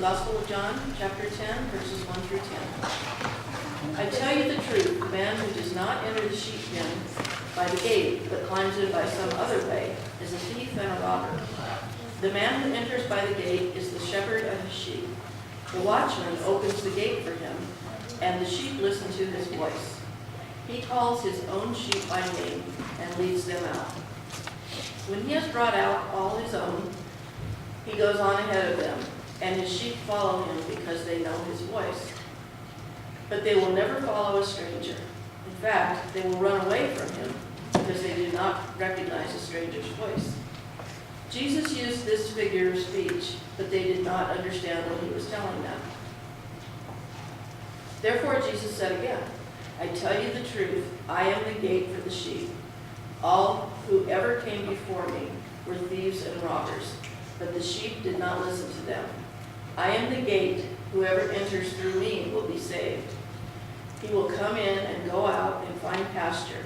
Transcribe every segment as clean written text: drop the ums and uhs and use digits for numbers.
Gospel of John, chapter 10, verses 1 through 10. I tell you the truth, the man who does not enter the sheep pen by the gate, but climbs in by some other way, is a thief and a robber. The man who enters by the gate is the shepherd of his sheep. The watchman opens the gate for him, and the sheep listen to his voice. He calls his own sheep by name and leads them out. When he has brought out all his own, he goes on ahead of them, and his sheep follow him because they know his voice. But they will never follow a stranger. In fact, they will run away from him because they do not recognize a stranger's voice. Jesus used this figure of speech, but they did not understand what he was telling them. Therefore Jesus said again, I tell you the truth, I am the gate for the sheep. All who ever came before me were thieves and robbers, but the sheep did not listen to them. I am the gate. Whoever enters through me will be saved. He will come in and go out and find pasture.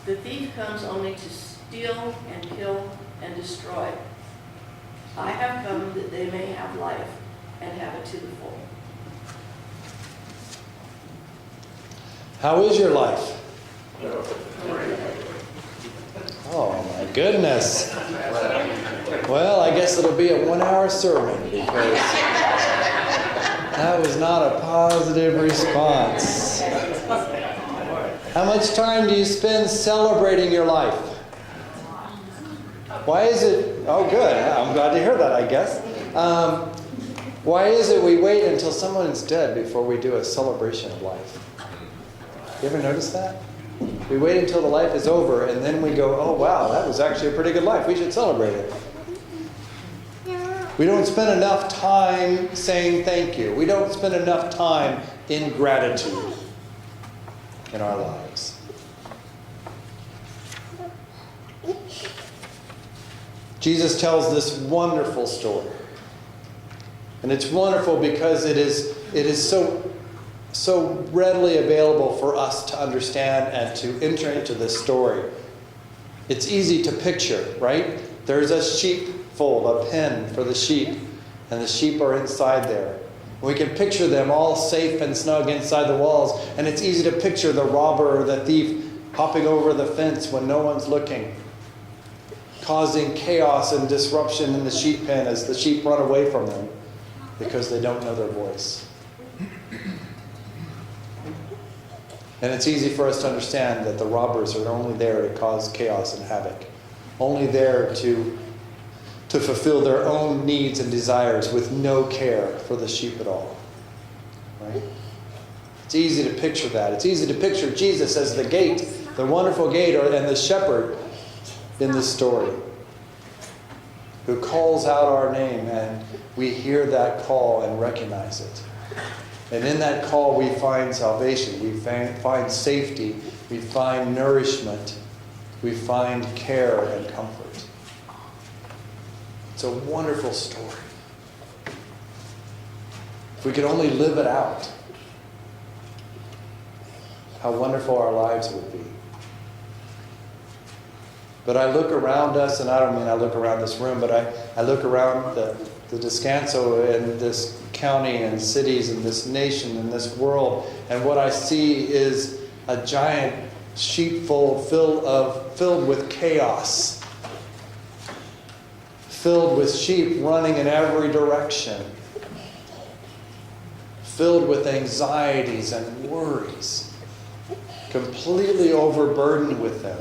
The thief comes only to steal and kill and destroy. I have come that they may have life and have it to the full. How is your life? Oh my goodness. Well, I guess it'll be a 1-hour sermon because that was not a positive response. How much time do you spend celebrating your life? Why is it, oh good, I'm glad to hear that, I guess. Why is it we wait until someone's dead before we do a celebration of life? You ever notice that? We wait until the life is over and then we go, oh wow, that was actually a pretty good life. We should celebrate it. We don't spend enough time saying thank you. We don't spend enough time in gratitude in our lives. Jesus tells this wonderful story. And it's wonderful because it is so readily available for us to understand and to enter into this story. It's easy to picture, right? There's a sheepfold, a pen for the sheep, and the sheep are inside there. We can picture them all safe and snug inside the walls, and it's easy to picture the robber or the thief hopping over the fence when no one's looking, causing chaos and disruption in the sheep pen as the sheep run away from them because they don't know their voice. And it's easy for us to understand that the robbers are only there to cause chaos and havoc, only there to fulfill their own needs and desires with no care for the sheep at all. Right? It's easy to picture that. It's easy to picture Jesus as the gate, the wonderful gate, and the shepherd in this story, who calls out our name, and we hear that call and recognize it. And in that call we find salvation, we find safety, we find nourishment, we find care and comfort. It's a wonderful story. If we could only live it out, how wonderful our lives would be. But I look around us, and I don't mean I look around this room, but I look around the Descanso and this county and cities and this nation and this world, and what I see is a giant sheepfold filled with chaos, filled with sheep running in every direction, filled with anxieties and worries, completely overburdened with them.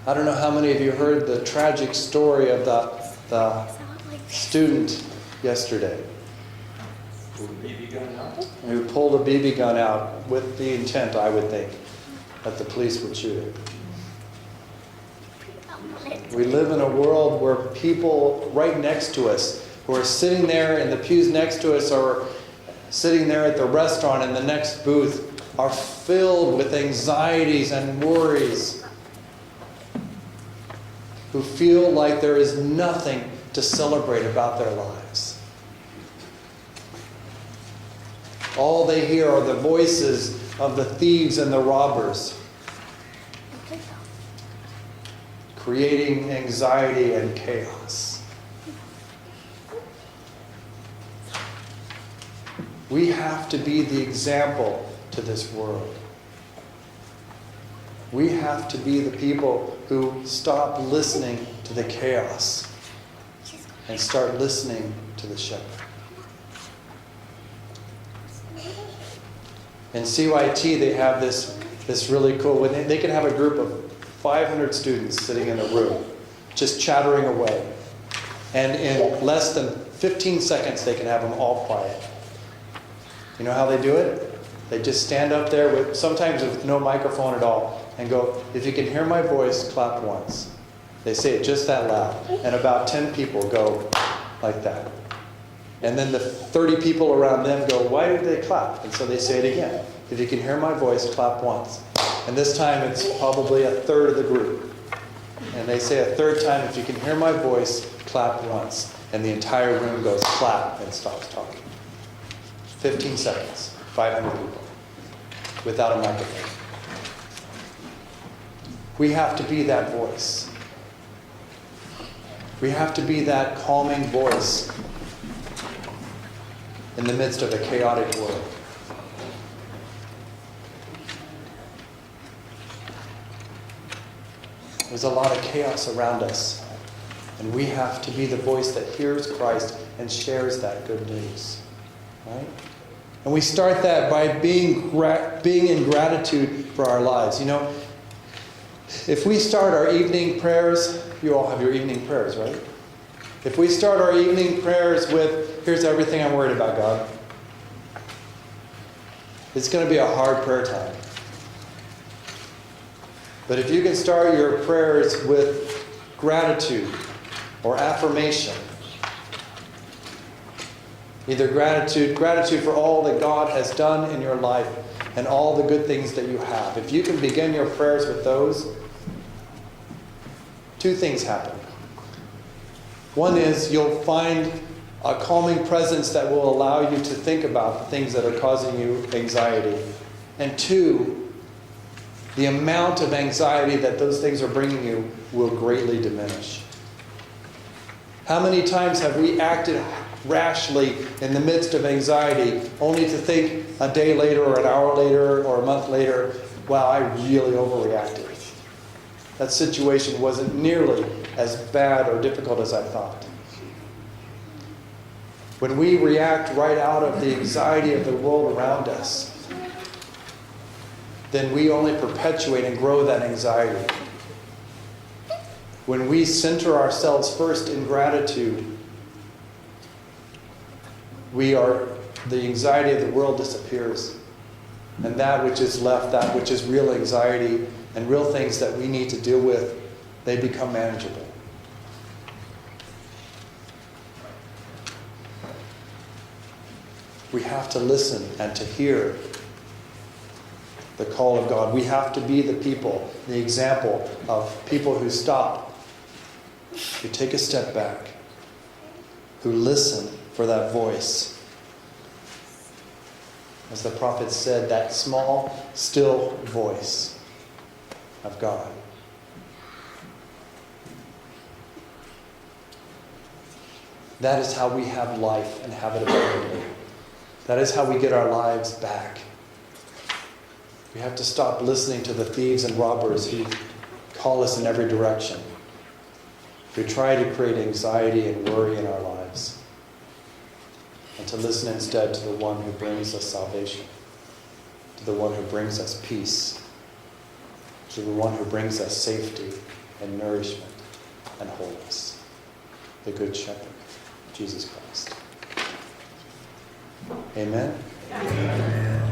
I don't know how many of you heard the tragic story of the student yesterday who pulled a BB gun out with the intent, I would think, that the police would shoot him. We live in a world where people right next to us who are sitting there in the pews next to us or sitting there at the restaurant in the next booth are filled with anxieties and worries, who feel like there is nothing to celebrate about their lives. All they hear are the voices of the thieves and the robbers, creating anxiety and chaos. We have to be the example to this world. We have to be the people who stop listening to the chaos and start listening to the shepherd. In CYT, they have this really cool, when they can have a group of 500 students sitting in a room, just chattering away. And in less than 15 seconds, they can have them all quiet. You know how they do it? They just stand up there, sometimes with no microphone at all, and go, if you can hear my voice, clap once. They say it just that loud. And about 10 people go like that. And then the 30 people around them go, why did they clap? And so they say it again. If you can hear my voice, clap once. And this time it's probably a third of the group. And they say a third time, if you can hear my voice, clap once. And the entire room goes clap and stops talking. 15 seconds, 500 people, without a microphone. We have to be that voice. We have to be that calming voice in the midst of a chaotic world. There's a lot of chaos around us, and we have to be the voice that hears Christ and shares that good news. Right? And we start that by being in gratitude for our lives. You know, if we start our evening prayers, you all have your evening prayers, right? If we start our evening prayers with, here's everything I'm worried about, God, it's going to be a hard prayer time. But if you can start your prayers with gratitude or affirmation, either gratitude for all that God has done in your life and all the good things that you have. If you can begin your prayers with those, two things happen. One is you'll find a calming presence that will allow you to think about the things that are causing you anxiety. And two, the amount of anxiety that those things are bringing you will greatly diminish. How many times have we acted rashly in the midst of anxiety, only to think a day later or an hour later or a month later, wow, I really overreacted. That situation wasn't nearly as bad or difficult as I thought. When we react right out of the anxiety of the world around us, then we only perpetuate and grow that anxiety. When we center ourselves first in gratitude, the anxiety of the world disappears. And that which is left, that which is real anxiety and real things that we need to deal with, they become manageable. We have to listen and to hear the call of God. We have to be the people, the example of people who stop, who take a step back, who listen for that voice. As the prophet said, that small, still voice of God. That is how we have life and have it abundantly. That is how we get our lives back. We have to stop listening to the thieves and robbers who call us in every direction, who try to create anxiety and worry in our lives, and to listen instead to the one who brings us salvation, to the one who brings us peace, to the one who brings us safety and nourishment and wholeness, the Good Shepherd, Jesus Christ. Amen? Amen.